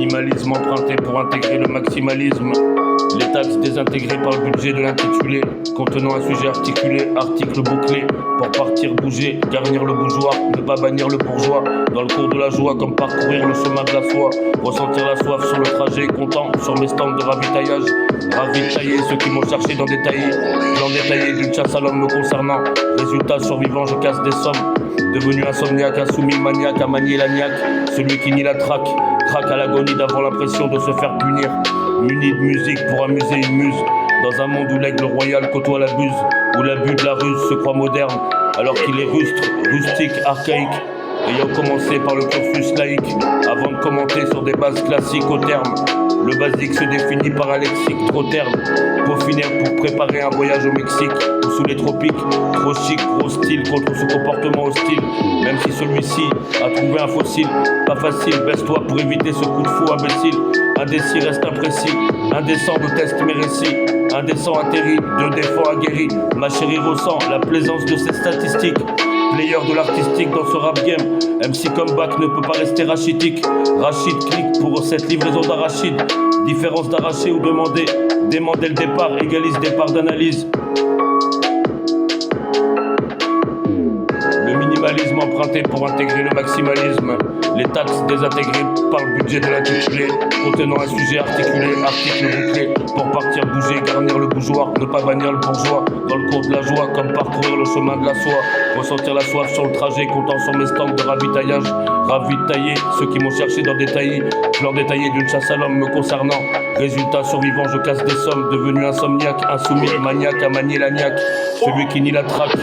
minimalisme emprunté pour intégrer le maximalisme. Les taxes désintégrées par le budget de l'intitulé, contenant un sujet articulé, article bouclé, pour partir bouger, garnir le bougeoir, ne pas bannir le bourgeois, dans le cours de la joie comme parcourir le chemin de la soie, ressentir la soif sur le trajet, content sur mes stands de ravitaillage, ravitailler ceux qui m'ont cherché dans des taillis, plan détaillé d'une chasse à l'homme me concernant, résultat survivant je casse des sommes, devenu insomniaque, insoumis, maniaque, à manier la niaque, celui qui nie la traque, craque à l'agonie d'avoir l'impression de se faire punir, muni de musique pour amuser une muse, dans un monde où l'aigle royal côtoie la buse, où l'abus de la ruse se croit moderne, alors qu'il est rustre, rustique, archaïque, ayant commencé par le cursus laïque, avant de commenter sur des bases classiques au terme. Le basique se définit par un lexique trop terme, peaufiner pour préparer un voyage au Mexique ou sous les tropiques, trop chic, gros style contre ce comportement hostile, même si celui-ci a trouvé un fossile, pas facile, baisse-toi pour éviter ce coup de fou imbécile, indécis reste imprécis, indécent de test mes récits, indécent atterri, de défaut aguerri, ma chérie ressent la plaisance de ces statistiques, player de l'artistique dans ce rap game, MC Comeback ne peut pas rester rachitique, Rachid clique pour cette livraison d'arachide, différence d'arracher ou demander, démander le départ, égalise départ d'analyse. Le minimalisme emprunté pour intégrer le maximalisme, les taxes désintégrées par le budget de l'intitulé, contenant un sujet articulé, article bouclé, pour partir bouger, garnir le bougeoir, ne pas bannir le bourgeois, dans le cours de la joie, comme parcourir le chemin de la soie, ressentir la soif sur le trajet, comptant sur mes stands de ravitaillage, ravitailler ceux qui m'ont cherché dans des taillis, plan détaillé d'une chasse à l'homme me concernant, résultat survivant je casse des sommes, devenu insomniaque, insoumis, maniaque, à manier la niaque, celui qui nie la traque,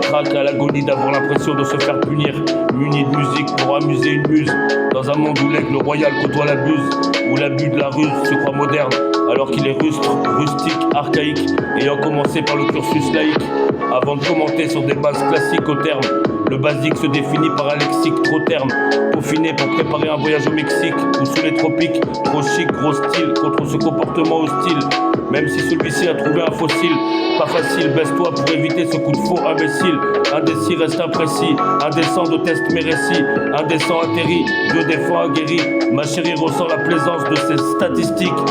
craque à l'agonie d'avoir l'impression de se faire punir, muni de musique pour amuser une muse, dans un monde où l'aigle royal côtoie la buse, où l'abus de la ruse se croit moderne, alors qu'il est rustre, rustique, archaïque, ayant commencé par le cursus laïque, avant de commenter sur des bases classiques au terme. Le basique se définit par un lexique trop terme, peaufiné pour préparer un voyage au Mexique ou sous les tropiques, trop chic, gros style, contre ce comportement hostile, même si celui-ci a trouvé un fossile, pas facile, baisse-toi pour éviter ce coup de faux imbécile, indécis reste imprécis, indécent de test mes récits, indécent atterri, de défaut aguerri, ma chérie ressent la plaisance de ces statistiques,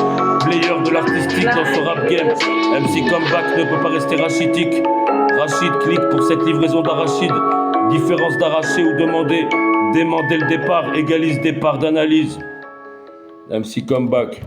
player de l'artistique dans ce rap game, MC Comeback ne peut pas rester rachitique, Rachid clique pour cette livraison d'arachide, différence d'arracher ou demander, démander le départ, égalise départ d'analyse. MC Comeback.